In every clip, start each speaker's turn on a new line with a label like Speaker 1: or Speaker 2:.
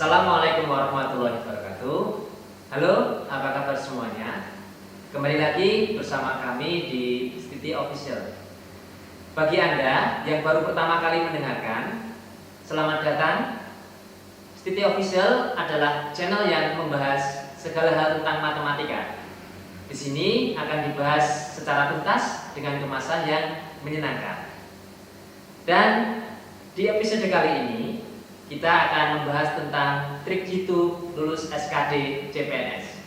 Speaker 1: Assalamualaikum warahmatullahi wabarakatuh. Halo, apa kabar semuanya? Kembali lagi bersama kami di Stiti Official. Bagi Anda yang baru pertama kali mendengarkan, selamat datang. Stiti Official adalah channel yang membahas segala hal tentang matematika. Di sini akan dibahas secara tuntas dengan kemasan yang menyenangkan. Dan di episode kali ini kita akan membahas tentang trik jitu lulus SKD CPNS.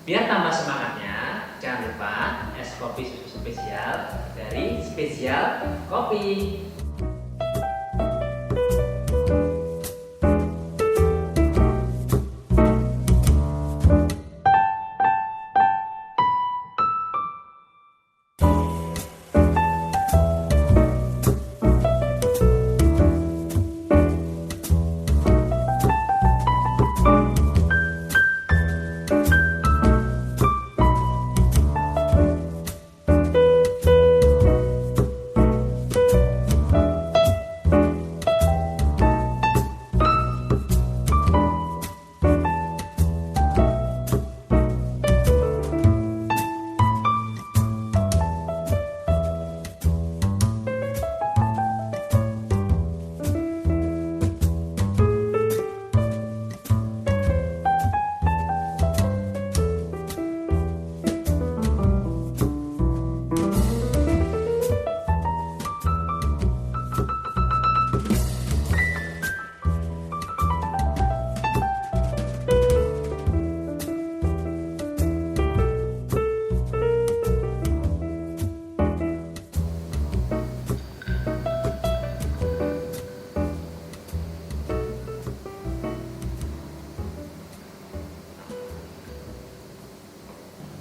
Speaker 1: Biar tambah semangatnya, jangan lupa es kopi susu spesial dari Spesial Kopi.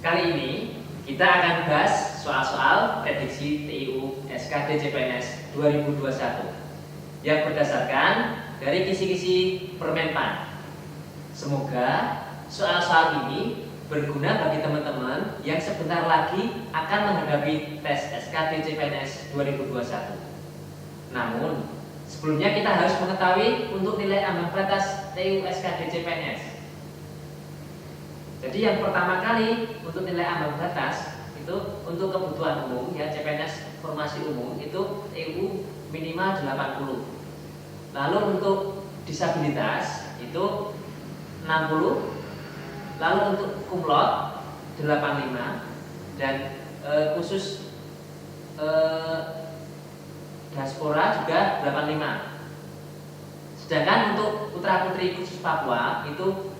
Speaker 1: Kali ini kita akan bahas soal-soal prediksi TIU SKD CPNS 2021 yang berdasarkan dari kisi-kisi Permenpan. Semoga soal-soal ini berguna bagi teman-teman yang sebentar lagi akan menghadapi tes SKD CPNS 2021. Namun, sebelumnya kita harus mengetahui untuk nilai ambang batas TIU SKD CPNS. Jadi yang pertama kali untuk nilai ambang batas itu untuk kebutuhan umum ya CPNS formasi umum itu TIU minimal 80. Lalu untuk disabilitas itu 60. Lalu untuk kumlot 85 dan khusus diaspora juga 85. Sedangkan untuk putra-putri khusus Papua itu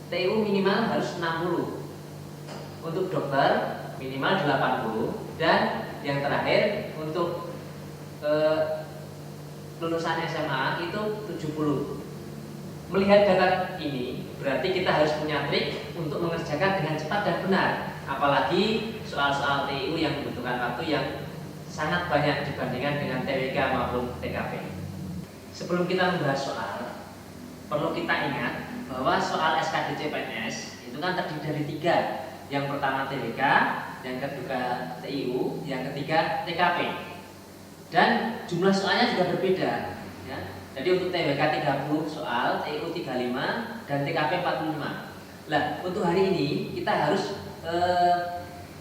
Speaker 1: TIU minimal harus 60. Untuk dokter minimal 80 dan yang terakhir untuk lulusan SMA itu 70. Melihat data ini berarti kita harus punya trik untuk mengerjakan dengan cepat dan benar. Apalagi soal-soal TIU yang membutuhkan waktu yang sangat banyak dibandingkan dengan TWK maupun TKP. Sebelum kita membahas soal, perlu kita ingat bahwa soal SKD CPNS itu kan terdiri dari 3. Yang pertama TWK, yang kedua TIU, yang ketiga TKP. Dan jumlah soalnya juga berbeda ya. Jadi untuk TWK 30 soal, TIU 35 dan TKP 45. Nah, untuk hari ini kita harus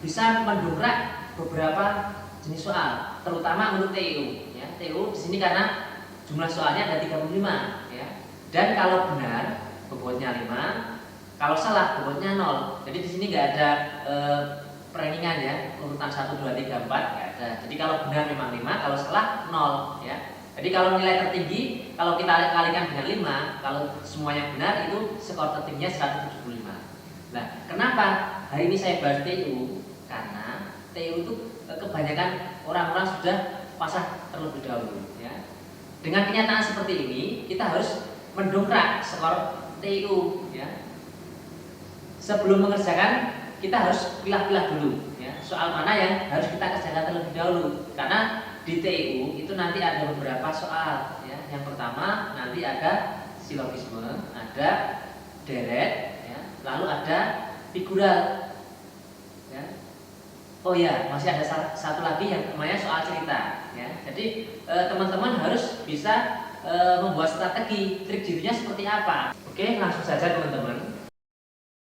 Speaker 1: bisa mendongkrak beberapa jenis soal, terutama untuk TIU ya. TIU di sini karena jumlah soalnya ada 35 ya. Dan kalau benar bobotnya 5, kalau salah bobotnya 0. Jadi di sini nggak ada perangingan ya, urutan 1, 2, 3, 4 nggak ada. Jadi kalau benar memang 5, kalau salah 0 ya. Jadi kalau nilai tertinggi, kalau kita kalikan dengan 5, kalau semuanya benar itu skor tertingginya 175. Nah, kenapa hari ini saya bahas TIU? Karena TIU itu kebanyakan orang-orang sudah pasang terlebih dahulu ya. Dengan kenyataan seperti ini, kita harus mendongkrak skor TIU ya. Sebelum mengerjakan kita harus pilah-pilah dulu ya, soal mana yang harus kita kerjakan terlebih dahulu. Karena di TIU itu nanti ada beberapa soal ya. Yang pertama nanti ada silogisme, ada deret ya, lalu ada figural ya. Oh ya, masih ada satu lagi yang namanya soal cerita ya. Jadi teman-teman harus bisa membuat strategi trik jirunya seperti apa. Oke, langsung saja teman-teman.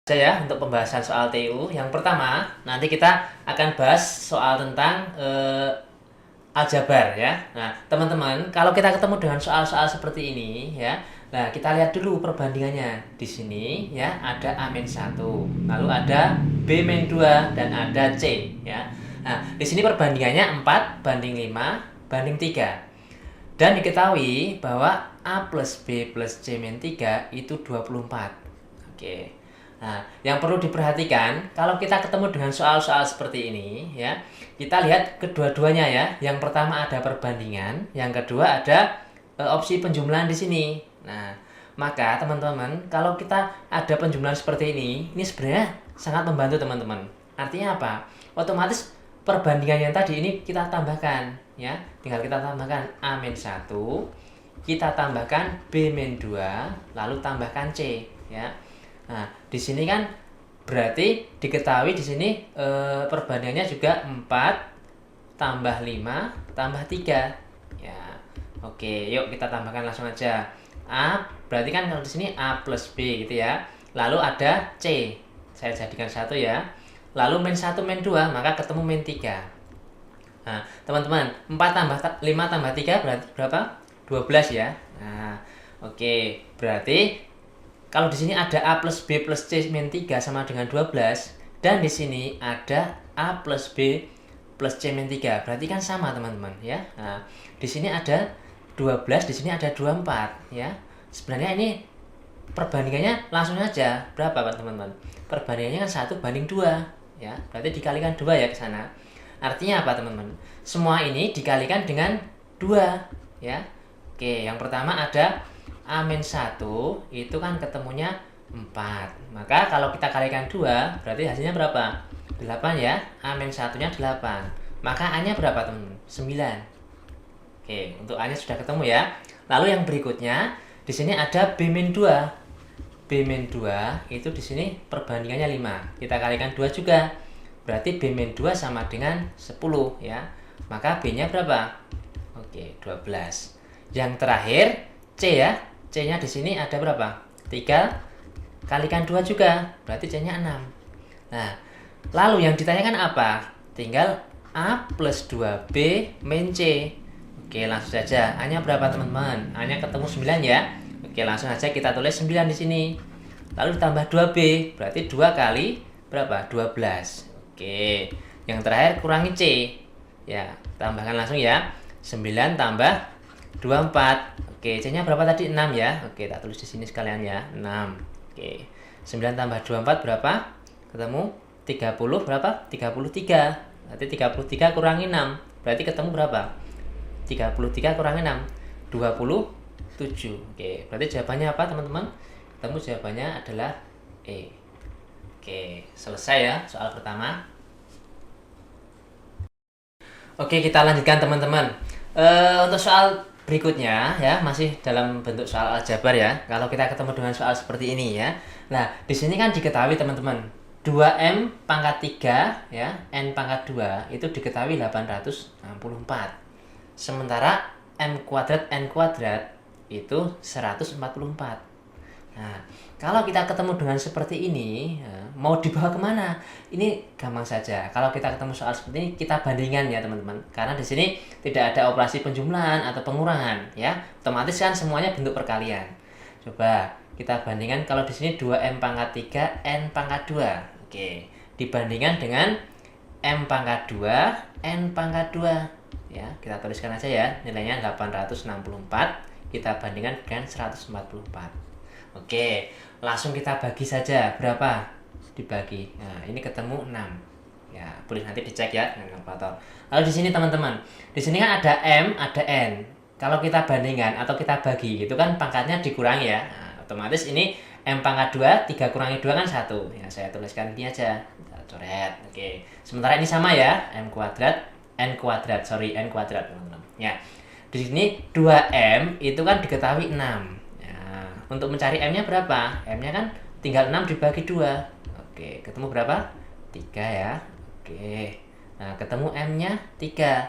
Speaker 1: Ya, untuk pembahasan soal TU. Yang pertama, nanti kita akan bahas soal tentang aljabar ya. Nah, teman-teman, kalau kita ketemu dengan soal-soal seperti ini ya, nah kita lihat dulu perbandingannya. Di sini ya ada A-1, lalu ada B-2 dan ada C ya. Nah, di sini perbandingannya 4 banding 5 banding 3. Dan diketahui bahwa A plus B plus C-3 itu 24. Oke. Nah, yang perlu diperhatikan kalau kita ketemu dengan soal-soal seperti ini ya, kita lihat kedua-duanya ya. Yang pertama ada perbandingan, yang kedua ada opsi penjumlahan di sini. Nah, maka teman-teman, kalau kita ada penjumlahan seperti ini sebenarnya sangat membantu teman-teman. Artinya apa? Otomatis perbandingan yang tadi ini kita tambahkan ya. Tinggal kita tambahkan A-1, kita tambahkan B-2, lalu tambahkan C ya. Nah, di sini kan berarti diketahui di sini perbandingannya juga 4 tambah 5 tambah 3. Ya. Oke, yuk kita tambahkan langsung aja. A berarti kan kalau di sini A plus B gitu ya. Lalu ada C. Saya jadikan 1 ya. Lalu -1 -2 maka ketemu -3. Nah, teman-teman, 4 tambah 5 tambah 3 berarti berapa? 12 ya. Nah, oke, berarti kalau di sini ada A plus B plus C min 3 sama dengan 12, dan di sini ada A plus B plus C min 3, berarti kan sama teman-teman ya. Nah, di sini ada 12, di sini ada 24 ya. Sebenarnya ini perbandingannya langsung aja berapa Pak teman-teman? Perbandingannya kan 1 banding 2 ya. Berarti dikalikan 2 ya ke sana. Artinya apa teman-teman? Semua ini dikalikan dengan 2 ya. Oke, yang pertama ada A-1 itu kan ketemunya 4. Maka kalau kita kalikan 2 berarti hasilnya berapa? 8 ya. A-1 nya 8. Maka A-nya berapa teman-teman? 9. Oke, untuk A-nya sudah ketemu ya. Lalu yang berikutnya di sini ada B-2. B-2 itu di sini perbandingannya 5. Kita kalikan 2 juga. Berarti B-2 sama dengan 10 ya. Maka B-nya berapa? Oke, 12. Yang terakhir C ya. C-nya di sini ada berapa? 3 kalikan 2 juga. Berarti C-nya 6. Nah, lalu yang ditanyakan apa? Tinggal A plus 2B min C. Oke, langsung saja. A-nya berapa teman-teman? A-nya ketemu 9 ya. Oke, langsung aja kita tulis 9 di sini. Lalu ditambah 2B, berarti 2 kali berapa? 12. Oke, yang terakhir kurangi C. Ya, tambahkan langsung ya. 9 tambah 24. Oke, C-nya berapa tadi? 6 ya. Oke, tak tulis di sini sekalian ya. 6. Oke. 9 tambah 24 berapa? Ketemu 30 berapa? 33. Berarti 33 kurangi 6. Berarti ketemu berapa? 33 kurangi 6. 27. Oke, berarti jawabannya apa, teman-teman? Ketemu jawabannya adalah E. Oke, selesai ya soal pertama. Oke, kita lanjutkan teman-teman. Untuk soal berikutnya ya, masih dalam bentuk soal aljabar ya. Kalau kita ketemu dengan soal seperti ini ya. Nah, di sini kan diketahui teman-teman, 2M pangkat 3 ya, N pangkat 2 itu diketahui 864. Sementara M kuadrat N kuadrat itu 144. Nah, kalau kita ketemu dengan seperti ini, ya, mau dibawa kemana? Ini gampang saja. Kalau kita ketemu soal seperti ini, kita bandingkan ya teman-teman. Karena di sini tidak ada operasi penjumlahan atau pengurangan, ya. Otomatis kan semuanya bentuk perkalian. Coba kita bandingkan kalau di sini 2M pangkat 3 N pangkat 2. Oke, dibandingkan dengan M pangkat 2 N pangkat 2. Ya, kita tuliskan aja ya. Nilainya 864. Kita bandingkan dengan 144. Oke, langsung kita bagi saja. Berapa dibagi? Nah, ini ketemu 6. Ya, boleh nanti dicek ya dengan kalkulator. Lalu di sini teman-teman, di sini kan ada M, ada N. Kalau kita bandingkan atau kita bagi, itu kan pangkatnya dikurangi ya. Nah, otomatis ini M pangkat 2, 3 kurangi 2 kan 1. Ya, saya tuliskan ini aja. Kita coret. Oke. Sementara ini sama ya, N kuadrat, N kuadrat, teman-teman. Ya. Di sini 2M itu kan diketahui 6. Untuk mencari M-nya berapa? M-nya kan tinggal 6 dibagi 2. Oke, ketemu berapa? 3 ya. Oke. Nah, ketemu M-nya 3.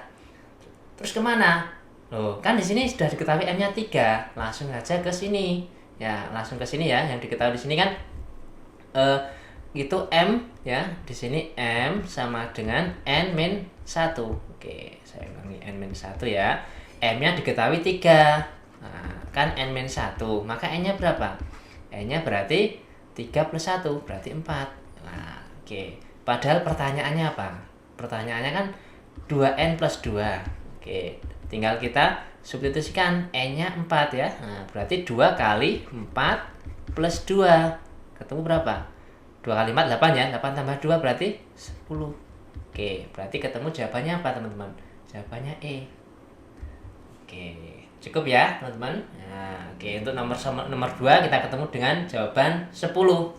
Speaker 1: Terus kemana? Loh, kan di sini sudah diketahui M-nya 3. Langsung aja ke sini. Ya, langsung ke sini ya. Yang diketahui di sini kan itu M ya. Di sini M sama dengan N-1. Oke, saya ulangi N-1 ya. M-nya diketahui 3. Nah, kan N-1, maka N-nya berapa? N-nya berarti 3 plus 1, berarti 4. Nah, oke. Padahal pertanyaannya apa? Pertanyaannya kan 2N plus 2. Oke, tinggal kita substitusikan N-nya 4 ya. Nah, berarti 2 kali 4 plus 2. Ketemu berapa? 2 kali 4, 8 ya. 8 tambah 2 berarti 10. Oke, berarti ketemu jawabannya apa teman-teman? Jawabannya E. Oke, cukup ya teman-teman. Nah, oke, untuk nomor 2 kita ketemu dengan jawaban 10.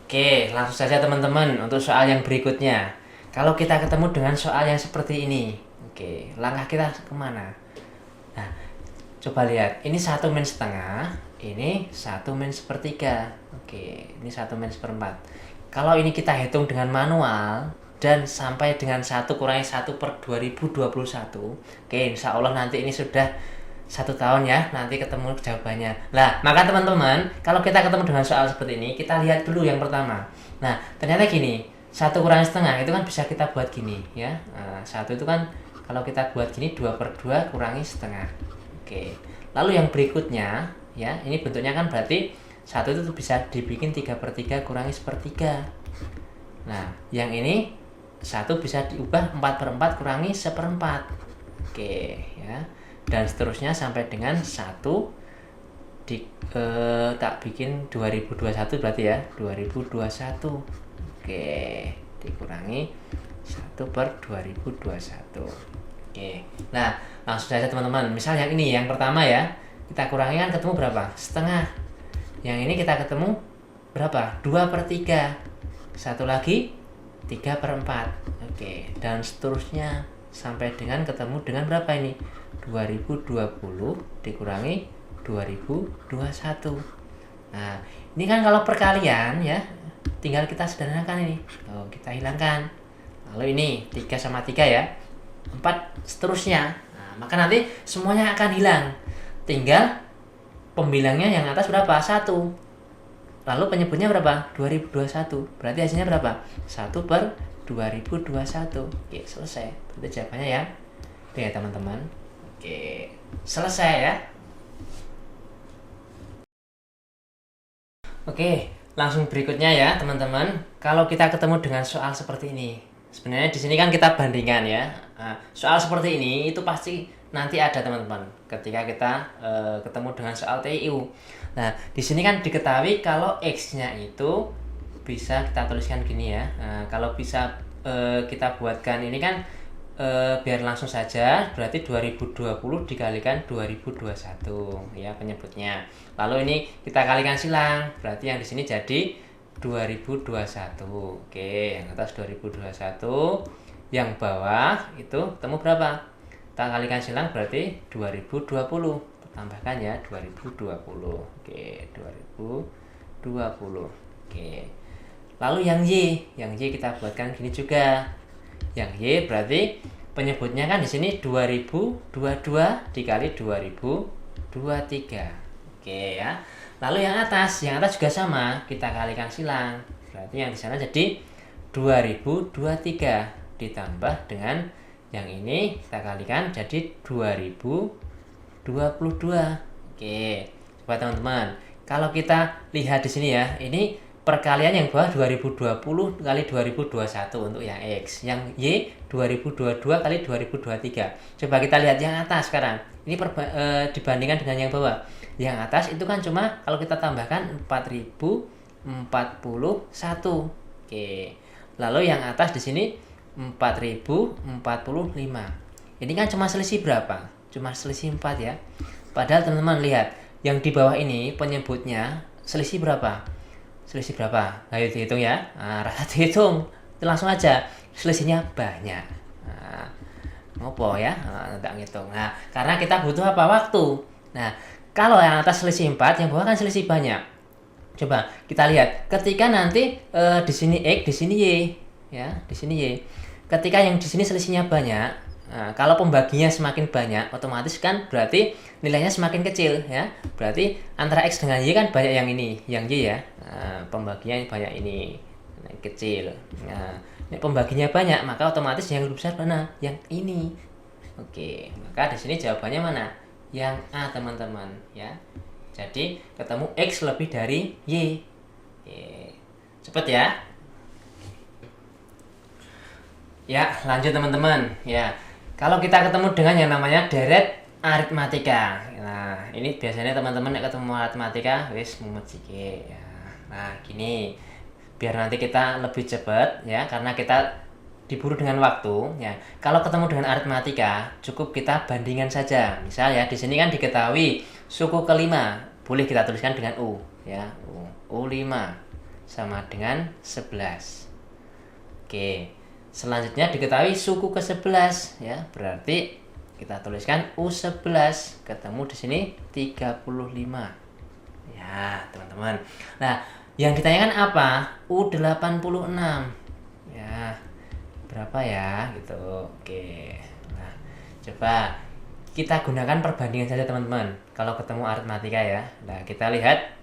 Speaker 1: Oke, langsung saja teman-teman untuk soal yang berikutnya. Kalau kita ketemu dengan soal yang seperti ini, oke, langkah kita kemana? Nah, coba lihat, ini 1 min setengah, ini 1 min sepertiga. Oke, ini 1 min seperempat. Kalau ini kita hitung dengan manual dan sampai dengan 1 kurangi 1 per 2021, oke, insya Allah nanti ini sudah 1 tahun ya, nanti ketemu jawabannya. Nah, maka teman-teman, kalau kita ketemu dengan soal seperti ini, kita lihat dulu yang pertama. Nah, ternyata gini, 1 kurangi setengah itu kan bisa kita buat gini ya. Nah, 1 itu kan kalau kita buat gini 2 per 2 kurangi setengah. Oke. Lalu yang berikutnya ya, ini bentuknya kan berarti 1 itu bisa dibikin 3 per 3 kurangi sepertiga. Nah, yang ini 1 bisa diubah 4 per 4 kurangi seperempat. Oke ya. Dan seterusnya sampai dengan 1 tak bikin 2021 berarti ya, 2021. Oke, dikurangi 1 per 2021. Oke, nah langsung saja teman-teman. Misal yang ini, yang pertama ya, kita kurangi kan ketemu berapa? Setengah. Yang ini kita ketemu berapa? 2 per 3. Satu lagi 3 per 4. Oke, dan seterusnya sampai dengan ketemu dengan berapa ini? 2020 dikurangi 2021. Nah, ini kan kalau perkalian ya, tinggal kita sederhanakan ini. Oh, kita hilangkan. Lalu ini 3 sama 3 ya. 4 seterusnya. Nah, maka nanti semuanya akan hilang. Tinggal pembilangnya yang atas berapa? 1. Lalu penyebutnya berapa? 2021. Berarti hasilnya berapa? 1 per 2021. Oke, selesai. Itu jawabannya ya. Oke, teman-teman. Oke, selesai ya. Oke, langsung berikutnya ya teman-teman. Kalau kita ketemu dengan soal seperti ini, sebenarnya di sini kan kita bandingkan ya. Nah, soal seperti ini itu pasti nanti ada teman-teman. Ketika kita ketemu dengan soal TIU. Nah, di sini kan diketahui kalau X-nya itu bisa kita tuliskan gini ya. Nah, kalau bisa kita buatkan ini kan biar langsung saja, berarti 2020 dikalikan 2021 ya penyebutnya. Lalu ini kita kalikan silang, berarti yang di sini jadi 2021. Oke, yang atas 2021, yang bawah itu ketemu berapa? Kita kalikan silang berarti 2020. Tambahkan ya 2020. Oke, 2020. Oke. Lalu yang Y kita buatkan gini juga. Yang Y berarti penyebutnya kan di sini 2022 dikali 2023. Oke ya. Lalu yang atas juga sama, kita kalikan silang. Berarti yang di sana jadi 2023 ditambah dengan yang ini kita kalikan jadi 2022. Oke. Coba teman-teman, kalau kita lihat di sini ya, ini perkalian yang bawah 2020 kali 2021 untuk yang X, yang Y 2022 kali 2023. Coba kita lihat yang atas sekarang. Ini dibandingkan dengan yang bawah. Yang atas itu kan cuma kalau kita tambahkan 4041. Oke. Lalu yang atas di sini 4045. Ini kan cuma selisih berapa? Cuma selisih 4 ya. Padahal teman-teman lihat, yang di bawah ini penyebutnya selisih berapa? Selisih berapa? Ayo dihitung ya. Nah, rasa dihitung. Langsung aja. Selisihnya banyak. Nah, ngopo ya? Nah, tidak ngitung. Nah, karena kita butuh apa? Waktu. Nah, kalau yang atas selisih 4, yang bawah kan selisih banyak. Coba kita lihat. Ketika nanti di sini X, di sini Y, ya, di sini Y. Ketika yang di sini selisihnya banyak,
Speaker 2: Nah, kalau pembaginya semakin banyak, otomatis kan berarti nilainya semakin kecil ya. Berarti antara X dengan Y kan banyak yang ini, yang Y ya. Nah, pembaginya banyak ini, nah, kecil. Nah, ini pembaginya banyak, maka otomatis yang lebih besar mana? Yang ini. Oke, maka di sini jawabannya mana? Yang A, teman-teman ya. Jadi ketemu X lebih dari Y. Oke. Cepet ya. Ya, lanjut teman-teman. Ya, kalau kita ketemu dengan yang namanya deret aritmatika. Nah, ini biasanya teman-teman ketemu aritmatika, wis mumet sikit ya. Nah, gini. Biar nanti kita lebih cepat ya, karena kita diburu dengan waktu ya. Kalau ketemu dengan aritmatika, cukup kita bandingan saja. Misal ya, di sini kan diketahui suku kelima, boleh kita tuliskan dengan U ya. U5 sama dengan 11. Oke. Selanjutnya diketahui suku ke-11 ya, berarti kita tuliskan U11, ketemu di sini 35. Ya, teman-teman. Nah, yang ditanyakan apa? U86. Ya. Berapa ya gitu. Oke. Nah, coba kita gunakan perbandingan saja teman-teman. Kalau ketemu aritmatika ya. Nah, kita lihat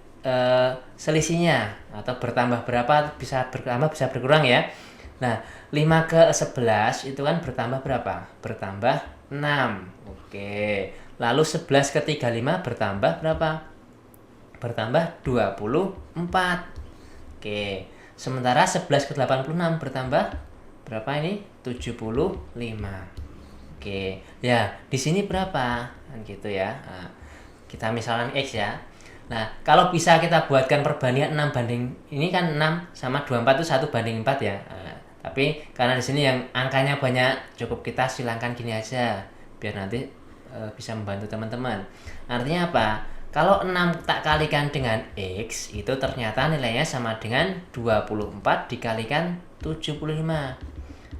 Speaker 2: selisihnya atau bertambah berapa, bisa bertambah bisa berkurang ya. Nah, 5 ke 11 itu kan bertambah berapa? Bertambah 6. Oke. Lalu 11 ke 35 bertambah berapa? Bertambah 24. Oke. Sementara 11 ke 86 bertambah berapa ini? 75. Oke. Ya, di sini berapa? Kan gitu ya. Nah, kita misalkan X ya. Nah, kalau bisa kita buatkan perbandingan 6 banding ini kan 6 sama 24 itu 1 banding 4 ya. Nah, tapi karena di sini yang angkanya banyak, cukup kita silangkan gini aja biar nanti bisa membantu teman-teman. Artinya apa? Kalau 6 tak kalikan dengan X itu ternyata nilainya sama dengan 24 dikalikan 75.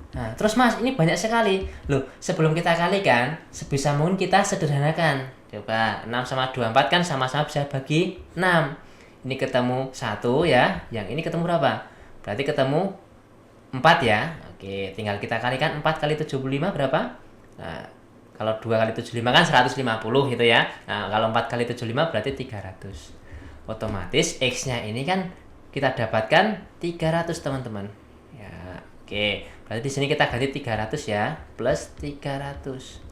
Speaker 2: Nah, terus Mas, ini banyak sekali. Loh, sebelum kita kalikan, sebisa mungkin kita sederhanakan. Coba, 6 sama 24 kan sama-sama bisa bagi 6. Ini ketemu 1 ya, yang ini ketemu berapa? Berarti ketemu 4 ya. Oke, tinggal kita kalikan 4 kali 75 berapa? Nah, kalau 2 kali 75 kan 150 gitu ya. Nah, kalau 4 kali 75 berarti 300. Otomatis X-nya ini kan kita dapatkan 300 teman-teman. Ya, oke. Berarti di sini kita ganti 300 ya, plus 300.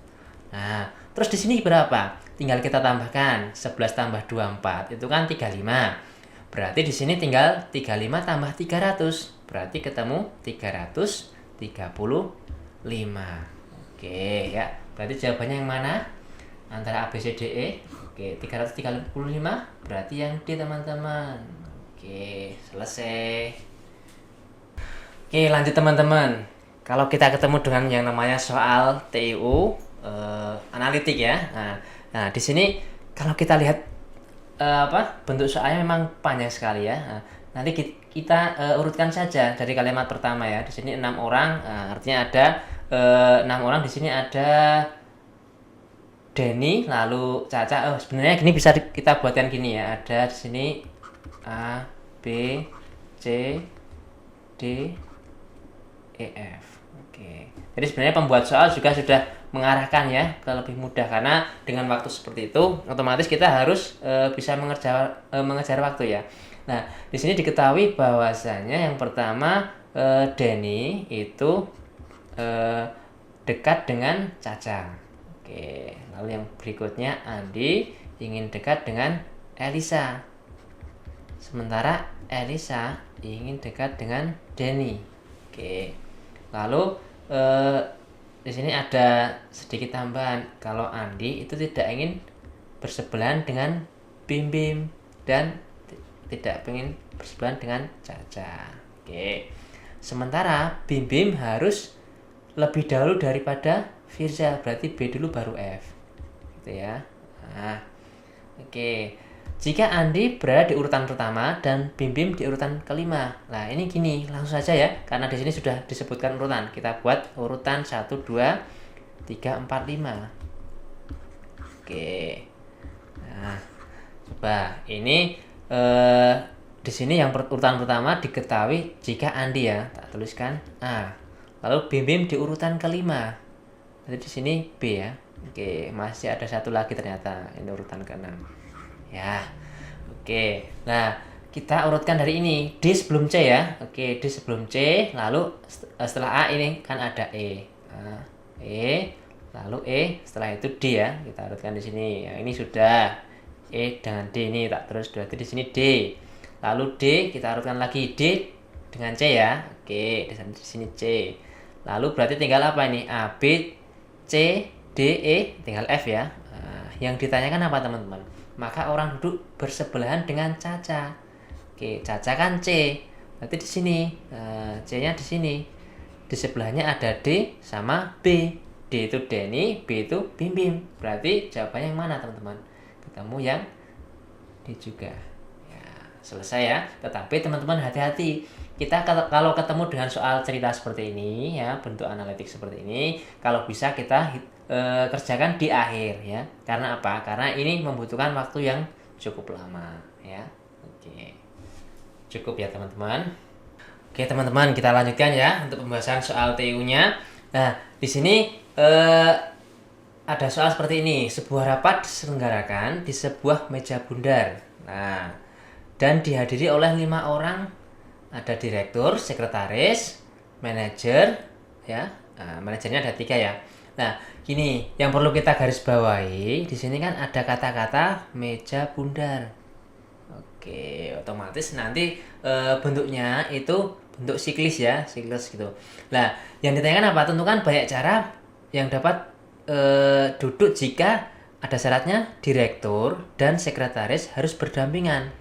Speaker 2: Nah, terus di sini berapa? Tinggal kita tambahkan 11 tambah 24 itu kan 35. Berarti di sini tinggal 35 tambah 300. Berarti ketemu 335. Oke, ya. Berarti jawabannya yang mana? Antara A, B, C, D, E. Oke, 335 berarti yang D, teman-teman. Oke, selesai. Oke, lanjut teman-teman. Kalau kita ketemu dengan yang namanya soal TIU analitik ya. Nah, di sini kalau kita lihat bentuk soalnya memang panjang sekali ya. Nah, nanti kita urutkan saja dari kalimat pertama ya. Di sini 6 orang, artinya ada 6 orang. Di sini ada Denny, lalu Caca. Oh, sebenarnya gini bisa kita buatkan gini ya. Ada di sini A, B, C, D, E, F. Oke. Jadi sebenarnya pembuat soal juga sudah mengarahkan ya ke lebih mudah, karena dengan waktu seperti itu otomatis kita harus bisa mengejar waktu ya. Nah, di sini diketahui bahwasanya yang pertama Denny itu dekat dengan Caca. Oke. Lalu yang berikutnya Andi ingin dekat dengan Elisa. Sementara Elisa ingin dekat dengan Denny. Oke. Lalu di sini ada sedikit tambahan, kalau Andi itu tidak ingin bersebelahan dengan Bim Bim dan tidak ingin bersebelahan dengan Caca. Oke. Sementara Bim Bim harus lebih dahulu daripada Firza, berarti B dulu baru F. Gitu ya. Nah, oke. Jika Andi berada di urutan pertama dan Bim Bim di urutan kelima. Nah, ini gini, langsung saja ya. Karena di sini sudah disebutkan urutan. Kita buat urutan 1 2 3 4 5. Oke. Nah, coba ini di sini yang urutan pertama diketahui jika Andi ya, tak tuliskan A. Lalu Bim Bim di urutan kelima. Berarti di sini B ya. Oke, masih ada satu lagi ternyata. Ini urutan ke-6. Ya. Oke. Nah, kita urutkan dari ini. D sebelum C ya. Oke, D sebelum C, lalu setelah A ini kan ada E. Nah, E, lalu E, setelah itu D ya. Kita urutkan di sini. Ya, ini sudah E dengan D ini tak terus berarti di sini D. Lalu D kita urutkan lagi D dengan C ya. Oke, di sini C. Lalu berarti tinggal apa ini? A, B, C, D, E, tinggal F ya. Nah, yang ditanyakan apa teman-teman? Maka orang duduk bersebelahan dengan Caca. Oke, Caca kan C. Berarti di sini. C-nya di sini. Di sebelahnya ada D sama B. D itu Denny, B itu Bim Bim. Berarti jawabannya yang mana teman-teman? Ketemu yang D juga. Ya, selesai ya. Tetapi teman-teman hati-hati. Kita kalau ketemu dengan soal cerita seperti ini ya, bentuk analitik seperti ini, kalau bisa kita kerjakan di akhir ya. Karena apa? Karena ini membutuhkan waktu yang cukup lama ya. Oke. Cukup ya teman-teman. Oke teman-teman, kita lanjutkan ya untuk pembahasan soal TU-nya. Nah, di sini ada soal seperti ini. Sebuah rapat diselenggarakan di sebuah meja bundar. Nah, dan dihadiri oleh 5 orang. Ada direktur, sekretaris, manajer ya. Nah, manajernya ada 3 ya. Nah, gini, yang perlu kita garis bawahi di sini kan ada kata-kata meja bundar. Oke, otomatis nanti bentuknya itu bentuk siklis ya, siklus gitu. Nah, yang ditanyakan apa? Tentukan banyak cara yang dapat duduk jika ada syaratnya direktur dan sekretaris harus berdampingan.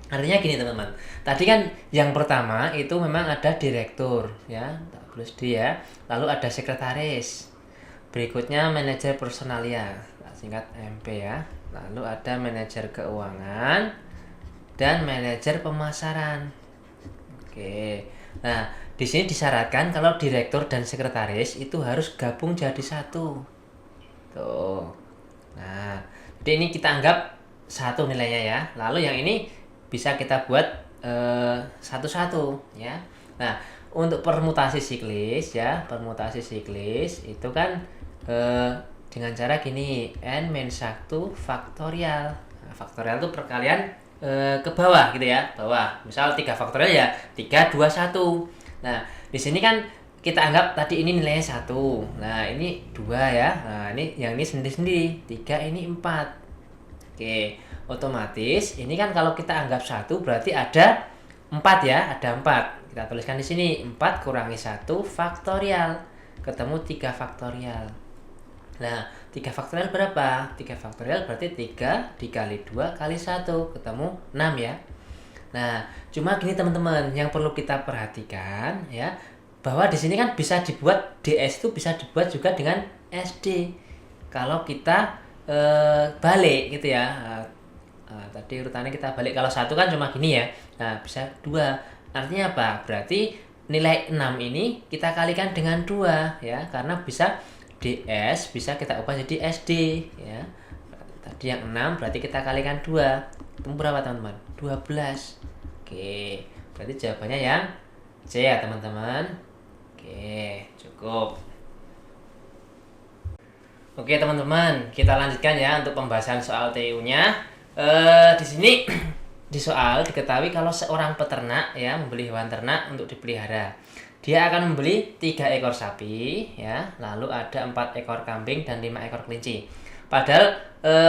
Speaker 2: Artinya gini teman-teman. Tadi kan yang pertama itu memang ada direktur ya, tak tulis dia. Lalu ada sekretaris. Berikutnya manajer personalia, singkat MP ya. Lalu ada manajer keuangan dan manajer pemasaran. Oke. Nah, di sini disyaratkan kalau direktur dan sekretaris itu harus gabung jadi satu. Tuh. Nah, jadi ini kita anggap satu nilainya ya. Lalu yang ini bisa kita buat satu-satu ya. Nah, untuk permutasi siklis ya, permutasi siklis itu kan dengan cara gini, n-1 faktorial. Nah, faktorial itu perkalian ke bawah gitu ya, bawah. Misal 3 faktorial ya 3, 2, 1. Nah, di sini kan kita anggap tadi ini nilainya 1. Nah, ini 2 ya. Nah, ini yang ini sendiri-sendiri. 3 ini 4. Oke, otomatis ini kan kalau kita anggap 1 berarti ada 4 ya, ada 4. Kita tuliskan di sini 4 kurangi 1 faktorial. Ketemu 3 faktorial. Nah, 3 faktorial berapa? 3 faktorial berarti 3 dikali 2 kali 1. Ketemu 6 ya. Nah, cuma gini teman-teman, yang perlu kita perhatikan ya, bahwa di sini kan bisa dibuat DS itu bisa dibuat juga dengan SD. Kalau kita balik gitu ya. Tadi urutannya kita balik. Kalau 1 kan cuma gini ya. Nah, bisa 2. Artinya apa? Berarti nilai 6 ini kita kalikan dengan 2 ya, karena bisa DS bisa kita ubah jadi SD ya. Tadi yang 6 berarti kita kalikan 2. Itu berapa teman-teman? 12. Oke, berarti jawabannya yang C ya teman-teman. Oke, cukup. Oke teman-teman, kita lanjutkan ya untuk pembahasan soal TU-nya. Di sini di soal diketahui kalau seorang peternak ya membeli hewan ternak untuk dipelihara. Dia akan membeli 3 ekor sapi ya, lalu ada 4 ekor kambing dan 5 ekor kelinci. Padahal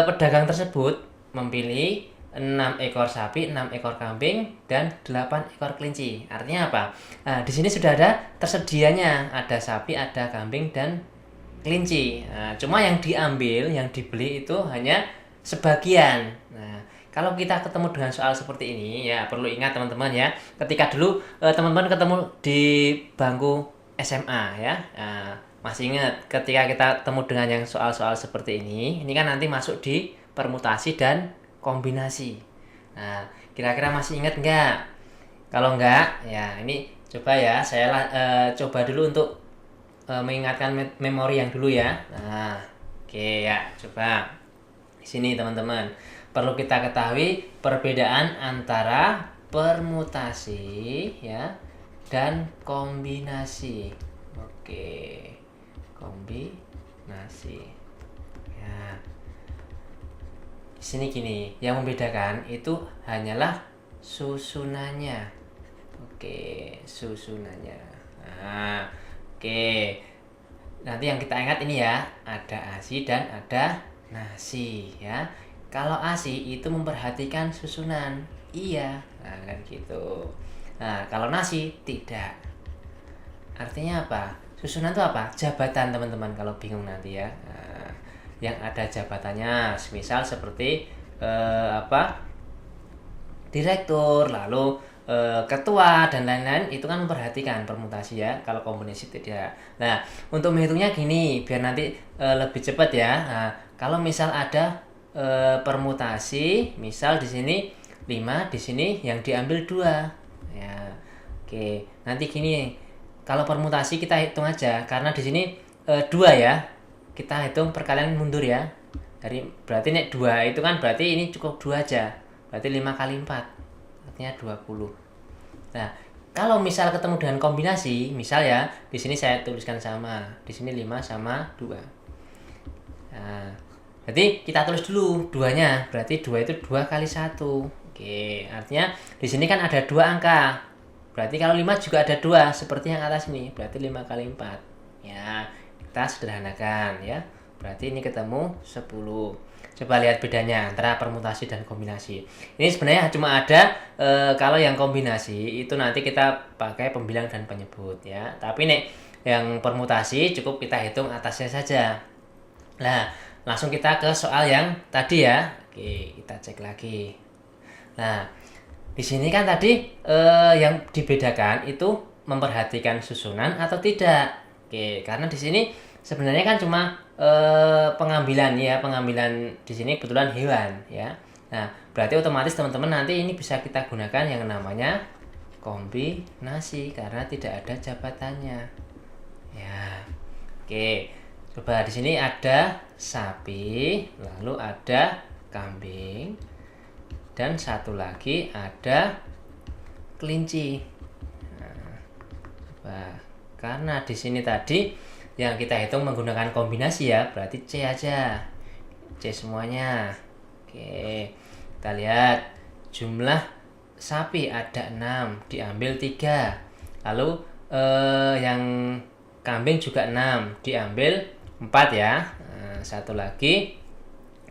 Speaker 2: pedagang tersebut memilih 6 ekor sapi, 6 ekor kambing dan 8 ekor kelinci. Artinya apa? Nah, di sini sudah ada tersedianya, ada sapi, ada kambing dan kelinci. Nah, cuma yang diambil, yang dibeli itu hanya sebagian. Nah, kalau kita ketemu dengan soal seperti ini ya perlu ingat teman-teman ya, ketika dulu teman-teman ketemu di bangku SMA ya, masih ingat ketika kita ketemu dengan yang soal-soal seperti ini kan nanti masuk di permutasi dan kombinasi. Nah, kira-kira masih ingat nggak? Kalau nggak ya ini coba ya saya coba dulu untuk mengingatkan memori yang dulu ya. Nah, oke ya, coba di sini teman-teman. Perlu kita ketahui perbedaan antara permutasi ya dan kombinasi. Oke. nasi. Ya. Di sini gini, yang membedakan itu hanyalah susunannya. Oke, susunannya. Nah, oke. Nanti yang kita ingat ini ya, ada ASI dan ada nasi ya. Kalau ASI itu memperhatikan susunan. Iya, nah kan gitu. Nah, kalau nasi tidak. Artinya apa? Susunan itu apa? Jabatan teman-teman kalau bingung nanti ya. Nah, yang ada jabatannya, misal seperti apa? Direktur, lalu ketua dan lain-lain itu kan memperhatikan permutasi ya. Kalau kombinasi tidak. Nah, untuk menghitungnya gini, biar nanti lebih cepat ya. Nah, kalau misal ada permutasi, misal di sini 5, di sini yang diambil 2. Ya. Oke, nanti gini, kalau permutasi kita hitung aja karena di sini 2 ya. Kita hitung perkalian mundur ya. Dari berarti nek 2 itu kan berarti ini cukup 2 aja. Berarti 5 kali 4. Artinya 20. Nah, kalau misal ketemu dengan kombinasi, misal ya, di sini saya tuliskan sama, di sini 5 sama 2. Nah, jadi kita tulis dulu 2-nya, berarti 2 itu 2 kali 1. Oke, artinya di sini kan ada 2 angka. Berarti kalau 5 juga ada 2, seperti yang atas ini, berarti 5 kali 4. Ya, kita sederhanakan ya. Berarti ini ketemu 10. Coba lihat bedanya antara permutasi dan kombinasi. Ini sebenarnya cuma ada kalau yang kombinasi itu nanti kita pakai pembilang dan penyebut ya. Tapi nih yang permutasi cukup kita hitung atasnya saja. Nah, langsung kita ke soal yang tadi ya. Oke, kita cek lagi. Nah, di sini kan tadi yang dibedakan itu memperhatikan susunan atau tidak. Oke, karena di sini sebenarnya kan cuma pengambilan ya, pengambilan di sini kebetulan hewan ya. Nah, berarti otomatis teman-teman nanti ini bisa kita gunakan yang namanya kombinasi karena tidak ada jabatannya. Ya. Oke. Coba di sini ada sapi, lalu ada kambing, dan satu lagi ada kelinci. Nah, coba karena di sini tadi yang kita hitung menggunakan kombinasi ya, berarti C aja. C semuanya. Oke. Kita lihat jumlah sapi ada 6, diambil 3. Lalu yang kambing juga 6, diambil 4 ya. Nah, satu lagi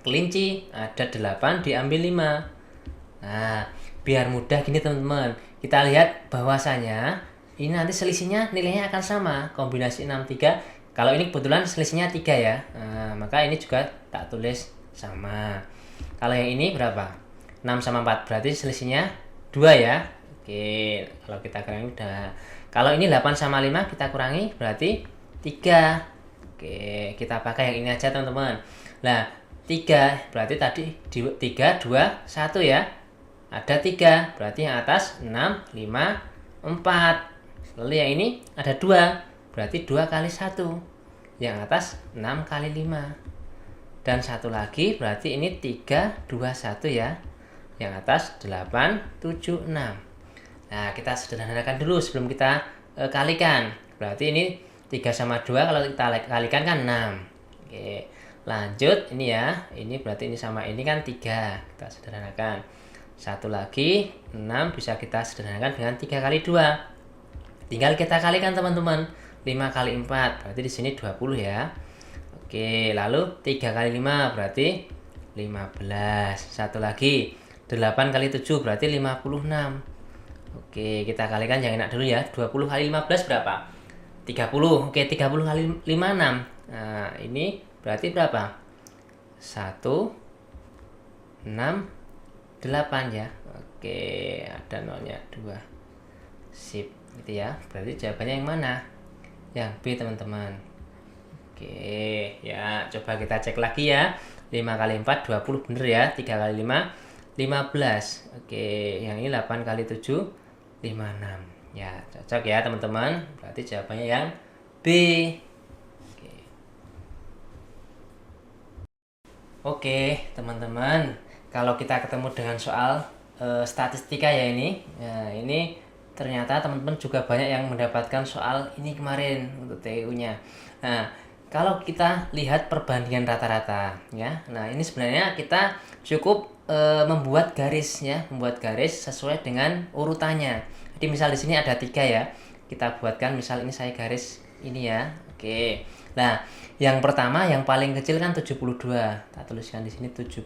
Speaker 2: kelinci ada 8, diambil 5. Nah, biar mudah gini teman-teman. Kita lihat bahwasanya ini nanti selisihnya nilainya akan sama, kombinasi 6 3. Kalau ini kebetulan selisihnya 3 ya. Nah, maka ini juga tak tulis sama. Kalau yang ini berapa? 6 sama 4 berarti selisihnya 2 ya. Oke, kalau kita kurangi udah. Kalau ini 8 sama 5 kita kurangi berarti 3. Oke, kita pakai yang ini aja teman-teman. Nah, 3 berarti tadi 3 2 1 ya. Ada 3, berarti yang atas 6 5 4. Lalu yang ini ada 2. Berarti 2 kali 1. Yang atas 6 kali 5. Dan satu lagi berarti ini 3 2 1 ya. Yang atas 8 7 6. Nah, kita sederhanakan dulu sebelum kita kalikan. Berarti ini 3 sama 2 kalau kita kalikan kan 6. Oke. Lanjut ini ya. Ini berarti ini sama ini kan 3. Kita sederhanakan. Satu lagi 6 bisa kita sederhanakan dengan 3 kali 2. Tinggal kita kalikan teman-teman. 5 kali 4 berarti di sini 20 ya. Oke, lalu 3 kali 5 berarti 15. Satu lagi 8 kali 7 berarti 56. Oke, kita kalikan yang enak dulu ya. 20 kali 15 berapa? 30. Oke, 30 kali 56. Nah, ini berarti berapa? 1 6 8 ya. Oke, ada nolnya 2. Sip, gitu ya. Berarti jawabannya yang mana? Yang B teman-teman. Oke, ya coba kita cek lagi ya. 5 kali 4 20 bener ya. 3 kali 5 15. Oke, yang ini 8 kali 7 56. Ya, cocok ya teman-teman. Berarti jawabannya yang B. Oke, teman-teman. Kalau kita ketemu dengan soal statistika ya ini. Ya, ini ternyata teman-teman juga banyak yang mendapatkan soal ini kemarin untuk TU-nya. Nah, kalau kita lihat perbandingan rata-rata ya. Nah, ini sebenarnya kita cukup membuat garis ya, membuat garis sesuai dengan urutannya. Jadi misal di sini ada 3 ya. Kita buatkan misal ini saya garis ini ya. Oke. Nah, yang pertama yang paling kecil kan 72. Kita tuliskan di sini 72.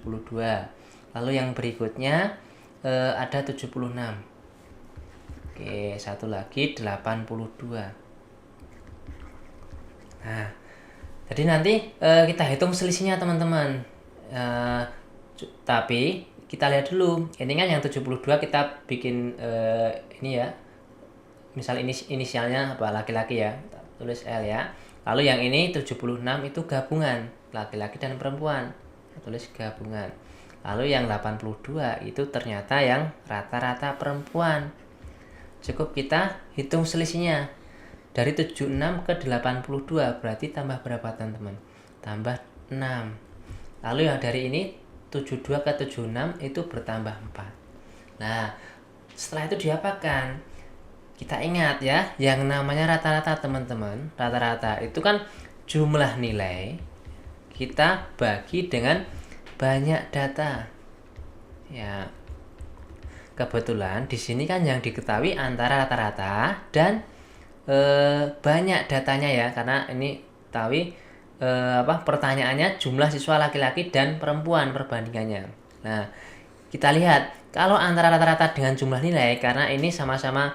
Speaker 2: Lalu yang berikutnya ada 76. Oke, satu lagi 82. Nah, jadi nanti kita hitung selisihnya teman-teman. Tapi kita lihat dulu. Ini kan yang 72 kita bikin ini ya. Misal ini inisialnya apa, laki-laki ya. Kita tulis L ya. Lalu yang ini 76 itu gabungan laki-laki dan perempuan. Kita tulis gabungan. Lalu yang 82 itu ternyata yang rata-rata perempuan. Cukup kita hitung selisihnya. Dari 76 ke 82 berarti tambah berapa teman-teman? Tambah 6. Lalu yang dari ini 72 ke 76 itu bertambah 4. Nah, setelah itu diapakan? Kita ingat ya, yang namanya rata-rata teman-teman. Rata-rata itu kan jumlah nilai kita bagi dengan banyak data. Ya. Kebetulan di sini kan yang diketahui antara rata-rata dan banyak datanya ya, karena ini tahu pertanyaannya jumlah siswa laki-laki dan perempuan perbandingannya. Nah, kita lihat kalau antara rata-rata dengan jumlah nilai, karena ini sama-sama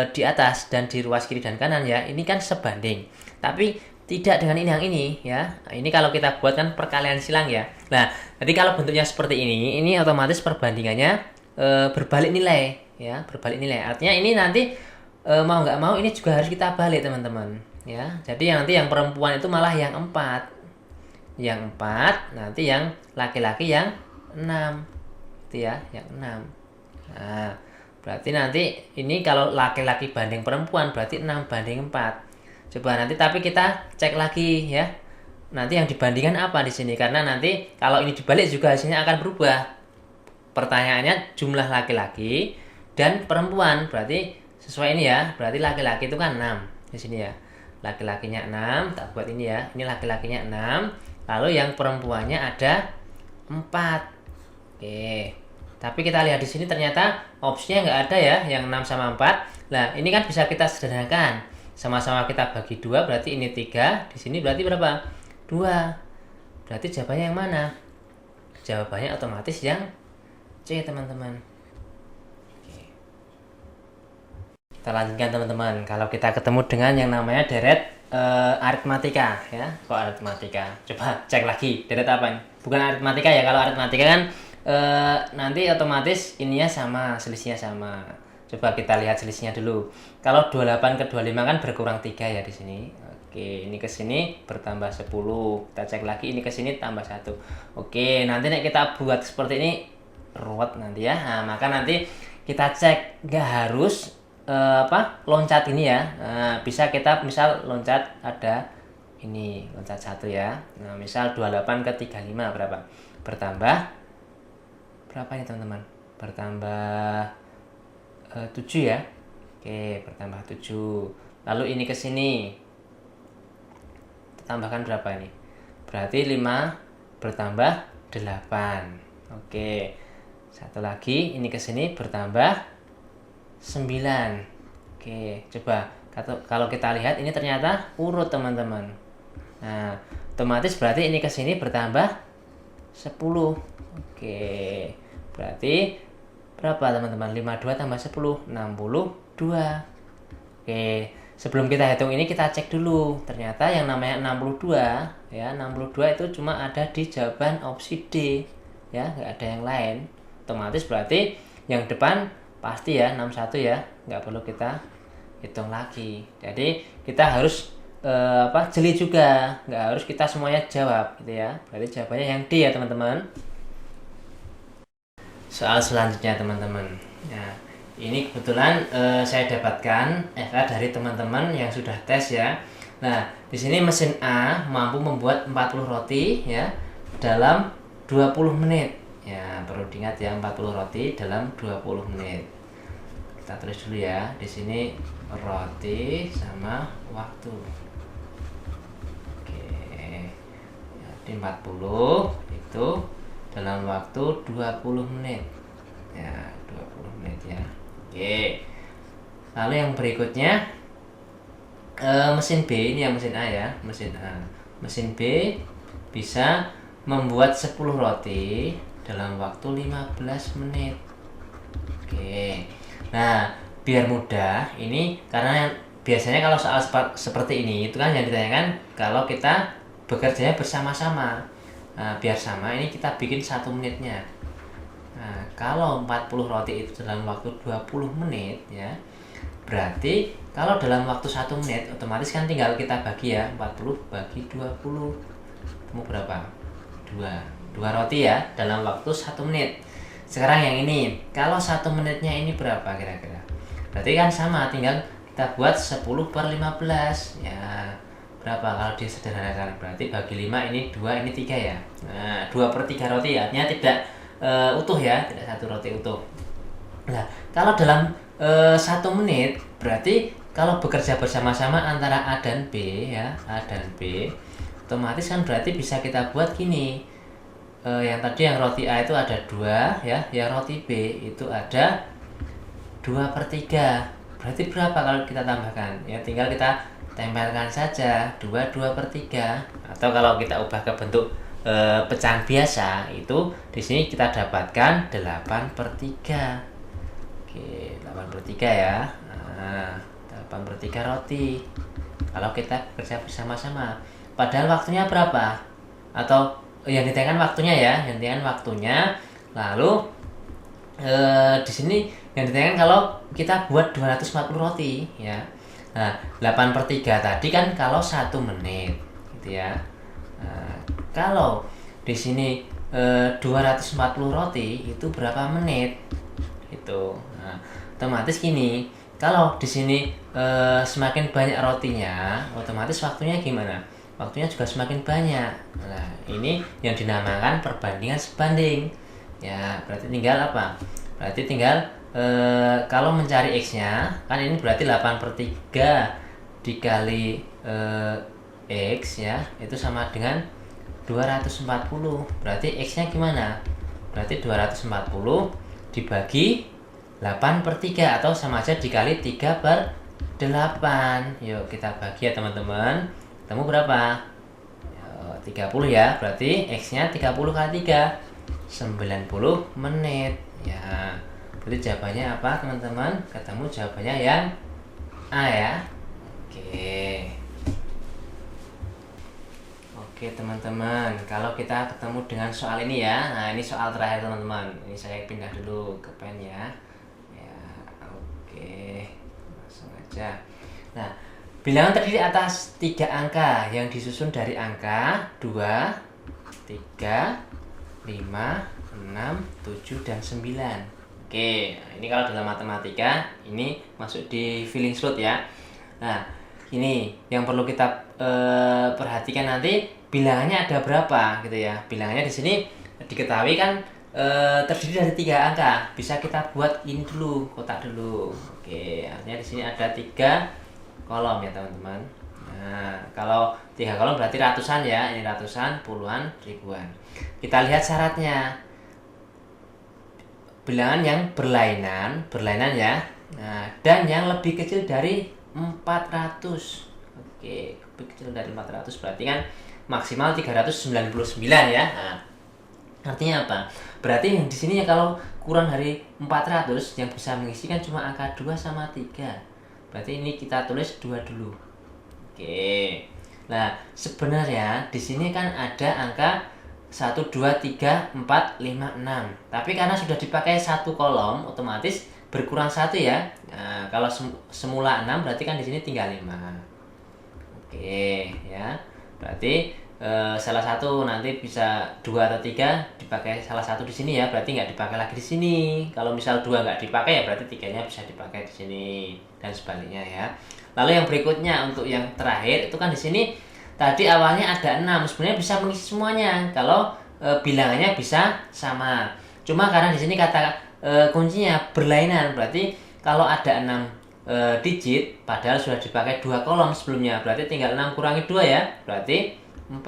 Speaker 2: di atas dan di ruas kiri dan kanan ya, ini kan sebanding. Tapi tidak dengan ini yang ini ya. Nah, ini kalau kita buat kan perkalian silang ya. Nah, jadi kalau bentuknya seperti ini otomatis perbandingannya berbalik nilai ya, berbalik nilai. Artinya ini nanti mau nggak mau ini juga harus kita balik teman-teman ya. Jadi nanti yang perempuan itu malah yang 4, nanti yang laki-laki yang 6 itu ya, yang 6. Nah, berarti nanti ini kalau laki-laki banding perempuan berarti 6 banding 4. Coba nanti tapi kita cek lagi ya, nanti yang dibandingkan apa di sini, karena nanti kalau ini dibalik juga hasilnya akan berubah. Pertanyaannya jumlah laki-laki dan perempuan, berarti sesuai ini ya, berarti laki-laki itu kan 6 di sini ya. Laki-lakinya 6, tak buat ini ya. Ini laki-lakinya 6, lalu yang perempuannya ada 4. Oke. Tapi kita lihat di sini ternyata opsinya nggak ada ya, yang 6 sama 4. Nah, ini kan bisa kita sederhanakan. Sama-sama kita bagi 2, berarti ini 3, di sini berarti berapa? 2. Berarti jawabannya yang mana? Jawabannya otomatis yang C, teman-teman. Kita lanjutkan teman-teman. Kalau kita ketemu dengan yang namanya deret aritmatika ya. Kok aritmatika? Coba cek lagi deret apa ini? Bukan aritmatika ya. Kalau aritmatika kan nanti otomatis ininya sama, selisihnya sama. Coba kita lihat selisihnya dulu. Kalau 28 ke 25 kan berkurang 3 ya di sini. Oke, ini ke sini bertambah 10. Kita cek lagi ini ke sini tambah 1. Oke, nanti nek kita buat seperti ini ruwet nanti ya. Nah, maka nanti kita cek, nggak harus loncat ini ya. Nah, bisa kita misal loncat ada ini loncat 1 ya. Nah, misal 28 ke 35 berapa? Bertambah berapa ini teman-teman? Bertambah 7 ya. Oke, bertambah 7. Lalu ini ke sini tambahkan berapa ini? Berarti 5 bertambah 8. Oke. Satu lagi ini ke sini bertambah 9. Oke, coba kalau kita lihat ini ternyata urut teman-teman. Nah, otomatis berarti ini ke sini bertambah 10. Oke. Berarti berapa teman-teman? 52 tambah 10, 62. Oke, sebelum kita hitung ini kita cek dulu. Ternyata yang namanya 62 ya, 62 itu cuma ada di jawaban opsi D ya, nggak ada yang lain. Otomatis berarti yang depan pasti ya 61 ya, nggak perlu kita hitung lagi. Jadi kita harus jeli juga, nggak harus kita semuanya jawab gitu ya. Berarti jawabannya yang D ya teman-teman. Soal selanjutnya teman-teman. Nah, ini kebetulan saya dapatkan FR dari teman-teman yang sudah tes ya. Nah, di sini mesin A mampu membuat 40 roti ya dalam 20 menit. Ya, perlu diingat ya, 40 roti dalam 20 menit. Kita tulis dulu ya. Di sini roti sama waktu. Oke. Jadi 40 itu dalam waktu 20 menit. Ya, 20 menit ya. Oke. Lalu yang berikutnya mesin B, ini yang mesin A ya, mesin A. Mesin B bisa membuat 10 roti dalam waktu 15 menit. Oke. Nah, biar mudah, ini karena biasanya kalau soal seperti ini itu kan yang ditanyakan kalau kita bekerjanya bersama-sama. Nah, biar sama ini kita bikin 1 menitnya. Nah, kalau 40 roti itu dalam waktu 20 menit ya. Berarti kalau dalam waktu 1 menit otomatis kan tinggal kita bagi ya, 40 bagi 20. Kamu berapa? 2 roti ya dalam waktu 1 menit. Sekarang yang ini, kalau 1 menitnya ini berapa kira-kira? Berarti kan sama, tinggal kita buat 10 per 15 ya. Berapa kalau disederhanakan? Berarti bagi 5 ini 2, ini 3 ya. Nah, 2 per 3 roti ya, artinya tidak utuh ya, tidak 1 roti utuh. Nah, kalau dalam 1 menit, berarti kalau bekerja bersama-sama antara A dan B ya, A dan B, otomatis kan berarti bisa kita buat gini. Yang tadi yang roti A itu ada 2 ya, yang roti B itu ada 2 per 3. Berarti berapa kalau kita tambahkan? Ya tinggal kita tempelkan saja, 2 per 3. Atau kalau kita ubah ke bentuk pecahan biasa, itu di sini kita dapatkan 8 per 3. Oke, 8 per 3 ya. Nah, 8 per 3 roti kalau kita bekerja bersama-sama. Padahal waktunya berapa? Atau yang ditanyakan waktunya ya, yang ditanyakan waktunya. Lalu di sini yang ditanyakan kalau kita buat 240 roti ya. Nah, 8 per 3 tadi kan kalau 1 menit gitu ya. Nah, kalau di sini 240 roti itu berapa menit? Itu. Nah, otomatis gini, kalau di sini semakin banyak rotinya, otomatis waktunya gimana? Waktunya juga semakin banyak. Nah, ini yang dinamakan perbandingan sebanding. Ya, berarti tinggal apa? Berarti tinggal kalau mencari X-nya, kan ini berarti 8 per 3 dikali X ya, itu sama dengan 240. Berarti X-nya gimana? Berarti 240 dibagi 8 per 3 atau sama aja dikali 3 per 8. Yuk kita bagi ya teman-teman. Ketemu berapa? 30 ya. Berarti X-nya 30 kali 3 90 menit. Ya. Berarti jawabannya apa teman-teman? Ketemu jawabannya yang A ya. Oke. Oke teman-teman, kalau kita ketemu dengan soal ini ya. Nah, ini soal terakhir teman-teman. Ini saya pindah dulu ke pen ya. Ya, oke. Langsung aja. Nah, bilangan terdiri atas 3 angka yang disusun dari angka 2, 3, 5, 6, 7, dan 9. Oke, ini kalau dalam matematika ini masuk di filling slot ya. Nah, ini yang perlu kita perhatikan nanti bilangannya ada berapa gitu ya. Bilangannya di sini diketahui kan terdiri dari 3 angka. Bisa kita buat ini dulu, kotak dulu. Oke, artinya di sini ada 3 kolom ya teman-teman. Nah, kalau 3 kolom berarti ratusan ya. Ini ratusan, puluhan, ribuan. Kita lihat syaratnya. Bilangan yang berlainan ya. Nah, dan yang lebih kecil dari 400. Oke, lebih kecil dari 400 berarti kan maksimal 399 ya. Nah, artinya apa? Berarti yang di sini ya kalau kurang dari 400 yang bisa mengisi kan cuma angka 2 sama 3. Berarti ini kita tulis 2 dulu. Oke. Nah, sebenarnya di sini kan ada angka 1, 2, 3, 4, 5, 6. Tapi karena sudah dipakai 1 kolom, otomatis berkurang 1 ya. Nah, kalau semula 6 berarti kan di sini tinggal 5. Oke, ya. Berarti salah satu nanti bisa 2 atau 3 dipakai salah satu di sini ya. Berarti nggak dipakai lagi di sini. Kalau misal 2 nggak dipakai ya berarti 3-nya bisa dipakai di sini dan sebaliknya ya. Lalu yang berikutnya untuk yang terakhir itu kan di sini tadi awalnya ada 6, sebenarnya bisa mengisi semuanya kalau bilangannya bisa sama. Cuma karena di sini kata kuncinya berlainan, berarti kalau ada 6 digit padahal sudah dipakai 2 kolom sebelumnya, berarti tinggal 6 kurangi 2 ya, berarti 4.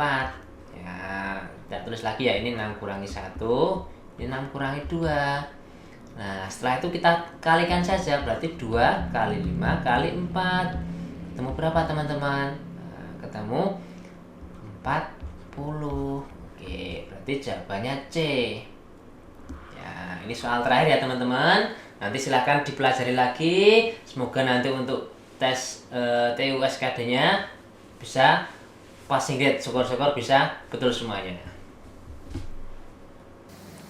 Speaker 2: Ya, kita tulis lagi ya, ini 6 kurangi 1, ini 6 kurangi 2. Nah, setelah itu kita kalikan saja, berarti 2 kali 5 kali 4. Ketemu berapa teman-teman? Nah, ketemu 40. Oke, berarti jawabannya C. Ya, ini soal terakhir ya teman-teman. Nanti silahkan dipelajari lagi. Semoga nanti untuk tes TUSKD-nya bisa passing grade, syukur-syukur bisa betul semuanya.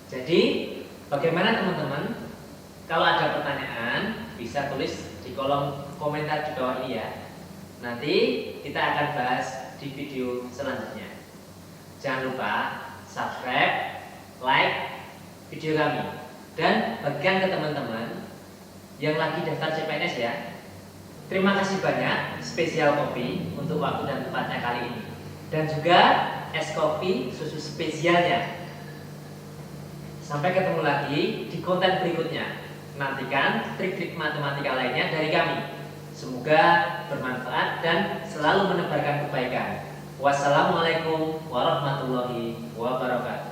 Speaker 1: Jadi, bagaimana teman-teman? Kalau ada pertanyaan, bisa tulis di kolom komentar di bawah ini ya. Nanti kita akan bahas di video selanjutnya. Jangan lupa subscribe, like video kami, dan bagikan ke teman-teman yang lagi daftar CPNS ya. Terima kasih banyak spesial kopi untuk waktu dan tempatnya kali ini, dan juga es kopi susu spesialnya. Sampai ketemu lagi di konten berikutnya. Nantikan trik-trik matematika lainnya dari kami. Semoga bermanfaat dan selalu menebarkan kebaikan. Wassalamualaikum warahmatullahi wabarakatuh.